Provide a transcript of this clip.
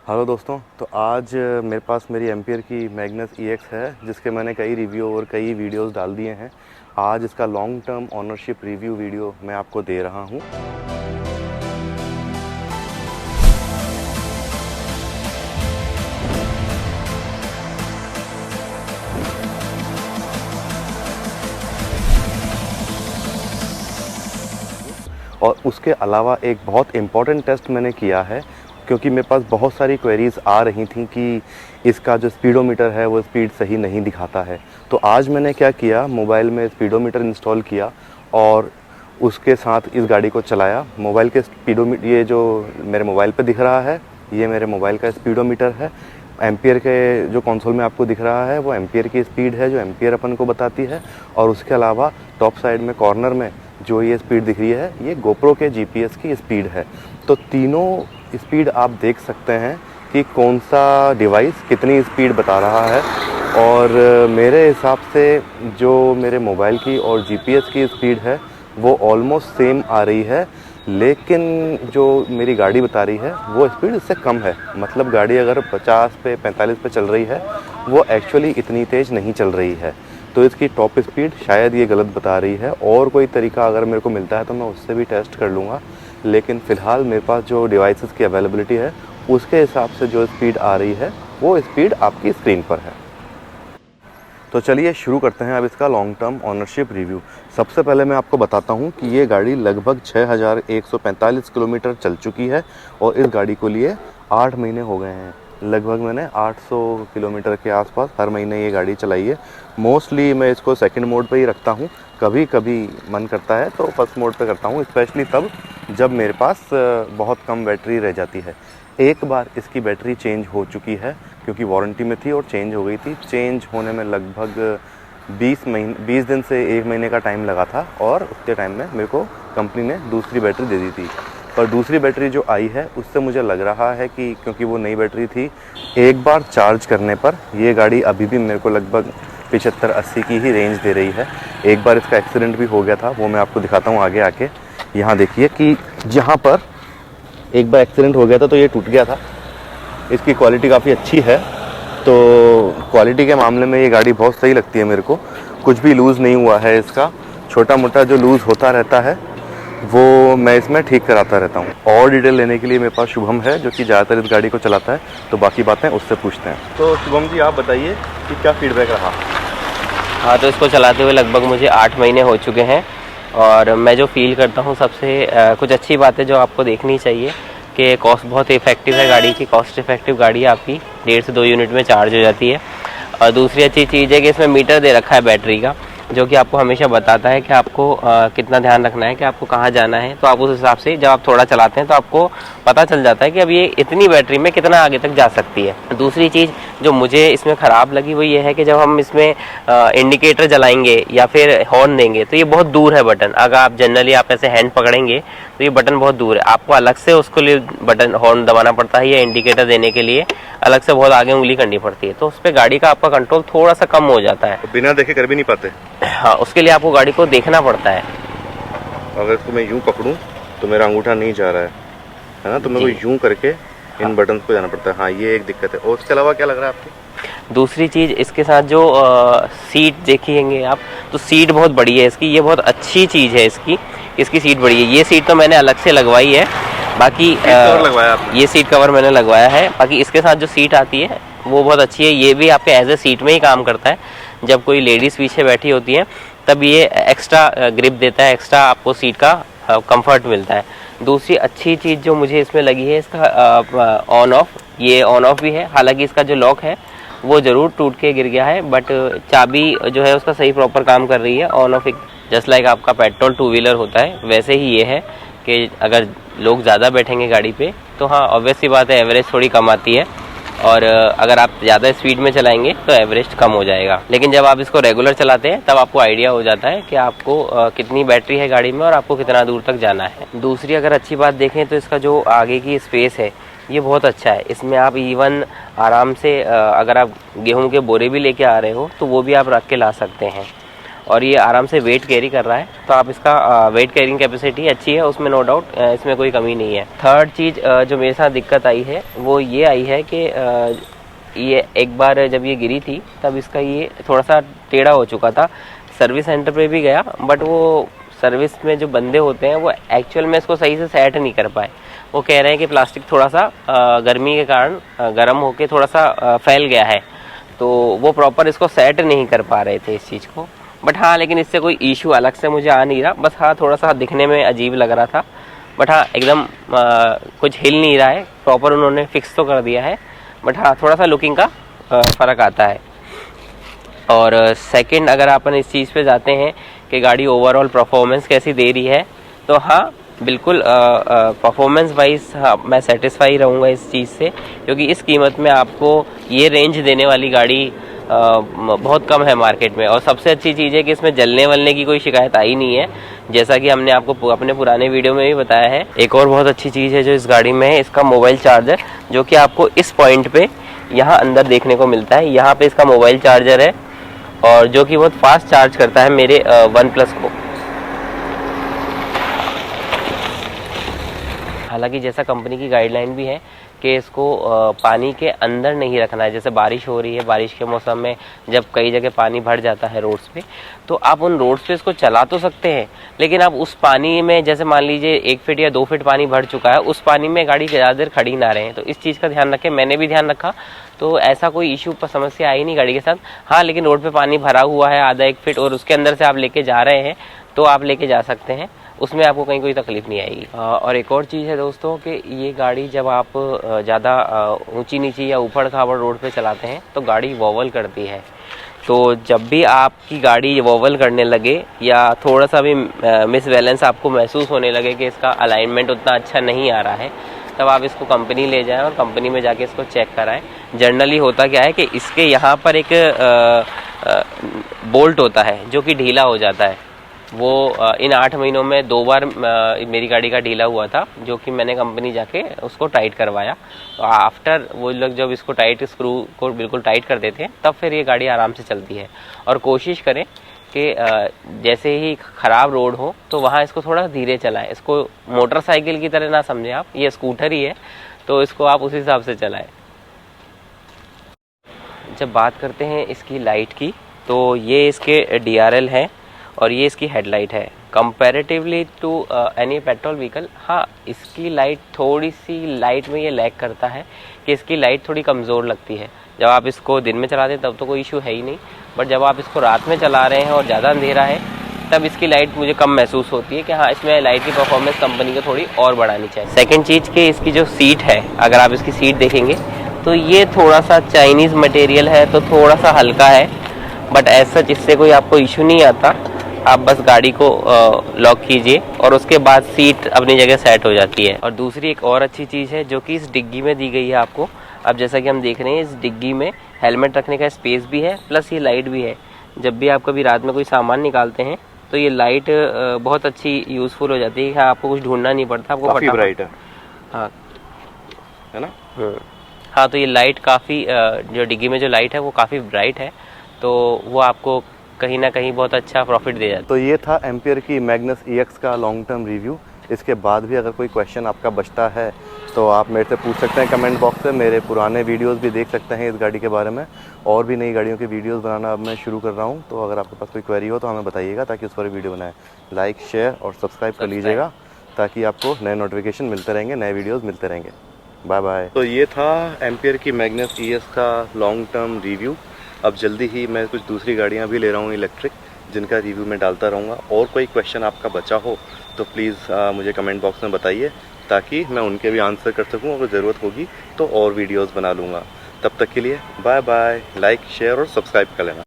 Hello दोस्तों, तो आज मेरे पास मेरी एम्पियर की मैग्नस EX है, जिसके मैंने कई रिव्यू और कई वीडियोस डाल दिए हैं। आज इसका long term ownership review video मैं आपको दे रहा हूं। और उसके अलावा एक बहुत इम्पॉर्टेंट टेस्ट मैंने किया है, क्योंकि मेरे पास बहुत सारी क्वेरीज़ आ रही थी कि इसका जो स्पीडोमीटर है वो स्पीड सही नहीं दिखाता है। तो आज मैंने क्या किया, मोबाइल में स्पीडोमीटर इंस्टॉल किया और उसके साथ इस गाड़ी को चलाया। मोबाइल के स्पीडोमीटर, ये जो मेरे मोबाइल पे दिख रहा है, ये मेरे मोबाइल का स्पीडोमीटर है। एम्पियर के जो कंसोल में आपको दिख रहा है वो एम्पियर की स्पीड है, जो एम्पियर अपन को बताती है। और उसके अलावा टॉप साइड में कॉर्नर में जो ये स्पीड दिख रही है, ये गोप्रो के GPS की स्पीड है। तो तीनों स्पीड आप देख सकते हैं कि कौन सा डिवाइस कितनी स्पीड बता रहा है। और मेरे हिसाब से जो मेरे मोबाइल की और GPS की स्पीड है वो ऑलमोस्ट सेम आ रही है, लेकिन जो मेरी गाड़ी बता रही है वो स्पीड इससे कम है। मतलब गाड़ी अगर 50 पे 45 पे चल रही है, वो एक्चुअली इतनी तेज़ नहीं चल रही है। तो इसकी टॉप स्पीड शायद ये गलत बता रही है, और कोई तरीका अगर मेरे को मिलता है तो मैं उससे भी टेस्ट कर लूँगा। लेकिन फ़िलहाल मेरे पास जो डिवाइसेस की अवेलेबिलिटी है उसके हिसाब से जो स्पीड आ रही है वो स्पीड आपकी स्क्रीन पर है। तो चलिए शुरू करते हैं अब इसका लॉन्ग टर्म ऑनरशिप रिव्यू। सबसे पहले मैं आपको बताता हूं कि ये गाड़ी लगभग 6145 किलोमीटर चल चुकी है, और इस गाड़ी को लिए 8 महीने हो गए हैं। लगभग मैंने 800 किलोमीटर के आसपास हर महीने ये गाड़ी चलाई है। मोस्टली मैं इसको सेकंड मोड पे ही रखता हूँ, कभी कभी मन करता है तो फर्स्ट मोड पे करता हूँ, स्पेशली तब जब मेरे पास बहुत कम बैटरी रह जाती है। एक बार इसकी बैटरी चेंज हो चुकी है, क्योंकि वारंटी में थी और चेंज हो गई थी। चेंज होने में लगभग 20 दिन से 1 महीने का टाइम लगा था, और उतने टाइम में मेरे को कंपनी ने दूसरी बैटरी दे दी थी। पर दूसरी बैटरी जो आई है उससे मुझे लग रहा है कि क्योंकि वो नई बैटरी थी, एक बार चार्ज करने पर ये गाड़ी अभी भी मेरे को लगभग 75-80 की ही रेंज दे रही है। एक बार इसका एक्सीडेंट भी हो गया था, वो मैं आपको दिखाता हूँ आगे आके। यहाँ देखिए कि जहाँ पर एक बार एक्सीडेंट हो गया था तो ये टूट गया था। इसकी क्वालिटी काफ़ी अच्छी है, तो क्वालिटी के मामले में ये गाड़ी बहुत सही लगती है मेरे को। कुछ भी लूज़ नहीं हुआ है इसका, छोटा मोटा जो लूज़ होता रहता है वो मैं इसमें ठीक कराता रहता हूँ। और डिटेल लेने के लिए मेरे पास शुभम है, जो कि ज़्यादातर इस गाड़ी को चलाता है, तो बाकी बातें उससे पूछते हैं। तो शुभम जी, आप बताइए कि क्या फीडबैक रहा। हाँ, तो इसको चलाते हुए लगभग मुझे 8 महीने हो चुके हैं, और मैं जो फील करता हूँ सबसे कुछ अच्छी बातें जो आपको देखनी चाहिए कि कॉस्ट बहुत इफेक्टिव है गाड़ी की। कॉस्ट इफेक्टिव गाड़ी आपकी 1.5 से 2 यूनिट में चार्ज हो जाती है। और दूसरी अच्छी चीज़ है कि इसमें मीटर दे रखा है बैटरी का, जो कि आपको हमेशा बताता है कि आपको कितना ध्यान रखना है, कि आपको कहाँ जाना है। तो आप उस हिसाब से जब आप थोड़ा चलाते हैं तो आपको पता चल जाता है कि अब ये इतनी बैटरी में कितना आगे तक जा सकती है। दूसरी चीज़ जो मुझे इसमें ख़राब लगी वो ये है कि जब हम इसमें इंडिकेटर जलाएंगे या फिर हॉर्न देंगे तो ये बहुत दूर है बटन। अगर आप जनरली आप ऐसे हैंड पकड़ेंगे तो ये बटन बहुत दूर है, आपको अलग से उसको लिए बटन हॉर्न दबाना पड़ता है, या इंडिकेटर देने के लिए अलग से बहुत आगे उंगली करनी पड़ती है। तो उस पर गाड़ी का आपका कंट्रोल थोड़ा सा कम हो जाता है। तो बिना देखे कर भी नहीं पाते। हाँ, उसके लिए आपको गाड़ी को देखना पड़ता है। अगर इसको मैं यूँ पकड़ूँ तो मेरा अंगूठा नहीं जा रहा है ना, तो मेरे को यूँ करके इन बटन को जाना पड़ता है। हाँ, ये एक दिक्कत है। और उसके अलावा क्या लग रहा है आपको? दूसरी चीज़, इसके साथ जो सीट देखेंगे आप, तो सीट बहुत बड़ी है इसकी। ये बहुत अच्छी चीज़ है इसकी सीट बड़ी है। ये सीट तो मैंने अलग से लगवाई है, बाकी ये सीट कवर मैंने लगवाया है। बाकी इसके साथ जो सीट आती है वो बहुत अच्छी है। ये भी आपके एज ए सीट में ही काम करता है। जब कोई लेडीज़ पीछे बैठी होती है तब ये एक्स्ट्रा ग्रिप देता है, एक्स्ट्रा आपको सीट का कंफर्ट मिलता है। दूसरी अच्छी चीज़ जो मुझे इसमें लगी है, इसका ऑन ऑफ, ये ऑन ऑफ भी है। हालांकि इसका जो लॉक है वो ज़रूर टूट के गिर गया है, बट चाबी जो है उसका सही प्रॉपर काम कर रही है। ऑन ऑफ एक जस्ट लाइक आपका पेट्रोल 2 व्हीलर होता है, वैसे ही ये है कि अगर लोग ज़्यादा बैठेंगे गाड़ी पे तो हाँ, ऑब्वियस सी बात है, एवरेज थोड़ी कम आती है। और अगर आप ज़्यादा स्पीड में चलाएंगे तो एवरेज कम हो जाएगा। लेकिन जब आप इसको रेगुलर चलाते हैं तब आपको आइडिया हो जाता है कि आपको कितनी बैटरी है गाड़ी में और आपको कितना दूर तक जाना है। दूसरी अगर अच्छी बात देखें तो इसका जो आगे की स्पेस है ये बहुत अच्छा है। इसमें आप इवन आराम से अगर आप गेहूं के बोरे भी लेके आ रहे हो तो वो भी आप रख के ला सकते हैं। और ये आराम से वेट कैरी कर रहा है। तो आप इसका वेट कैरिंग कैपेसिटी अच्छी है, उसमें नो डाउट इसमें कोई कमी नहीं है। थर्ड चीज़ जो मेरे साथ दिक्कत आई है वो ये आई है कि ये एक बार जब ये गिरी थी तब इसका ये थोड़ा सा टेढ़ा हो चुका था। सर्विस सेंटर पे भी गया बट वो सर्विस में जो बंदे होते हैं वो एक्चुअल में इसको सही से सेट नहीं कर पाए। वो कह रहे हैं कि प्लास्टिक थोड़ा सा गर्मी के कारण गर्म होके थोड़ा सा फैल गया है, तो वो प्रॉपर इसको सेट नहीं कर पा रहे थे इस चीज़ को। बट हाँ, लेकिन इससे कोई इशू अलग से मुझे आ नहीं रहा, बस हाँ थोड़ा सा दिखने में अजीब लग रहा था। बट हाँ एकदम कुछ हिल नहीं रहा है, प्रॉपर उन्होंने फिक्स तो कर दिया है, बट हाँ थोड़ा सा लुकिंग का फ़र्क आता है। और सेकंड अगर अपन इस चीज़ पे जाते हैं कि गाड़ी ओवरऑल परफॉर्मेंस कैसी दे रही है, तो हाँ बिल्कुल परफॉर्मेंस वाइज हाँ मैं सेटिस्फाई रहूँगा इस चीज़ से, क्योंकि इस कीमत में आपको ये रेंज देने वाली गाड़ी बहुत कम है मार्केट में। और सबसे अच्छी चीज़ है कि इसमें जलने वलने की कोई शिकायत आई नहीं है, जैसा कि हमने आपको अपने पुराने वीडियो में भी बताया है। एक और बहुत अच्छी चीज़ है जो इस गाड़ी में है, इसका मोबाइल चार्जर, जो कि आपको इस पॉइंट पे यहाँ अंदर देखने को मिलता है। यहाँ पे इसका मोबाइल चार्जर है और जो कि बहुत फास्ट चार्ज करता है मेरे OnePlus को। हालांकि जैसा कंपनी की गाइडलाइन भी है कि इसको पानी के अंदर नहीं रखना है। जैसे बारिश हो रही है, बारिश के मौसम में जब कई जगह पानी भर जाता है रोड्स पे, तो आप उन रोड्स पे इसको चला तो सकते हैं, लेकिन आप उस पानी में जैसे मान लीजिए 1 फीट या 2 फीट पानी भर चुका है, उस पानी में गाड़ी ज़्यादा देर खड़ी ना रहे। तो इस चीज़ का ध्यान रखें, मैंने भी ध्यान रखा, तो ऐसा कोई इशू पर समस्या आई नहीं गाड़ी के साथ। हाँ लेकिन रोड पे पानी भरा हुआ है आधा 1 फीट और उसके अंदर से आप लेके जा रहे हैं तो आप लेके जा सकते हैं, उसमें आपको कहीं कोई तकलीफ नहीं आएगी। और एक और चीज़ है दोस्तों कि ये गाड़ी जब आप ज़्यादा ऊंची नीची या ऊबड़ खाबड़ रोड पे चलाते हैं तो गाड़ी वॉवल करती है। तो जब भी आपकी गाड़ी वॉवल करने लगे या थोड़ा सा भी मिसबैलेंस आपको महसूस होने लगे कि इसका अलाइनमेंट उतना अच्छा नहीं आ रहा है, तब आप इसको कंपनी ले जाएं और कंपनी में जाके इसको चेक कराएं। जनरली होता क्या है कि इसके यहाँ पर एक बोल्ट होता है जो कि ढीला हो जाता है। वो इन 8 महीनों में 2 बार मेरी गाड़ी का ढीला हुआ था, जो कि मैंने कंपनी जाके उसको टाइट करवाया। तो आफ्टर वो लोग जब इसको टाइट स्क्रू को बिल्कुल टाइट कर देते हैं तब फिर ये गाड़ी आराम से चलती है। और कोशिश करें कि जैसे ही ख़राब रोड हो तो वहाँ इसको थोड़ा धीरे चलाएं। इसको मोटरसाइकिल की तरह ना समझें आप, ये स्कूटर ही है, तो इसको आप उस हिसाब से चलाएं। जब बात करते हैं इसकी लाइट की, तो ये इसके DRL है और ये इसकी हेडलाइट है। Comparatively to any petrol vehicle, हाँ इसकी लाइट थोड़ी सी लाइट में ये लैग करता है कि इसकी लाइट थोड़ी कमज़ोर लगती है। जब आप इसको दिन में चलाते हैं तब तो कोई इशू है ही नहीं, बट जब आप इसको रात में चला रहे हैं और ज़्यादा अंधेरा है तब इसकी लाइट मुझे कम महसूस होती है कि हाँ इसमें लाइट की परफॉर्मेंस कंपनी को थोड़ी और बढ़ानी चाहिए। सेकेंड चीज़ कि इसकी जो सीट है, अगर आप इसकी सीट देखेंगे तो ये थोड़ा सा चाइनीज़ मटेरियल है, तो थोड़ा सा हल्का है, बट ऐसा जिससे कोई आपको इशू नहीं आता। आप बस गाड़ी को लॉक कीजिए और उसके बाद सीट अपनी जगह सेट हो जाती है। और दूसरी एक और अच्छी चीज़ है जो कि इस डिग्गी में दी गई है आपको। अब जैसा कि हम देख रहे हैं इस डिग्गी में हेलमेट रखने का स्पेस भी है, प्लस ये लाइट भी है। जब भी आप कभी रात में कोई सामान निकालते हैं तो ये लाइट बहुत अच्छी यूज़फुल हो जाती है। हाँ, आपको कुछ ढूंढना नहीं पड़ता, आपको काफी ब्राइट है। हाँ है ना। हाँ, तो ये लाइट काफ़ी जो डिग्गी में जो लाइट है वो काफ़ी ब्राइट है, तो वो आपको कहीं ना कहीं बहुत अच्छा प्रॉफिट दे जाता है। तो ये था एम्पियर की मैग्नस EX का लॉन्ग टर्म रिव्यू। इसके बाद भी अगर कोई क्वेश्चन आपका बचता है तो आप मेरे से पूछ सकते हैं कमेंट बॉक्स में। मेरे पुराने वीडियोस भी देख सकते हैं इस गाड़ी के बारे में, और भी नई गाड़ियों की वीडियोस बनाना अब मैं शुरू कर रहा हूँ। तो अगर आपके पास कोई क्वेरी हो तो हमें बताइएगा ताकि उस पर वीडियो बनाएं। लाइक, शेयर और सब्सक्राइब कर लीजिएगा ताकि आपको नए नोटिफिकेशन मिलते रहेंगे, नए वीडियोज़ मिलते रहेंगे। Bye bye. तो ये था एम्पियर की मैग्नस ES का लॉन्ग टर्म रिव्यू। अब जल्दी ही मैं कुछ दूसरी गाड़ियाँ भी ले रहा हूँ इलेक्ट्रिक, जिनका रिव्यू मैं डालता रहूँगा। और कोई क्वेश्चन आपका बचा हो तो प्लीज़ मुझे कमेंट बॉक्स में बताइए ताकि मैं उनके भी आंसर कर सकूँ। अगर ज़रूरत होगी तो और वीडियोस बना लूँगा। तब तक के लिए बाय बाय। लाइक, शेयर और सब्सक्राइब कर लेना।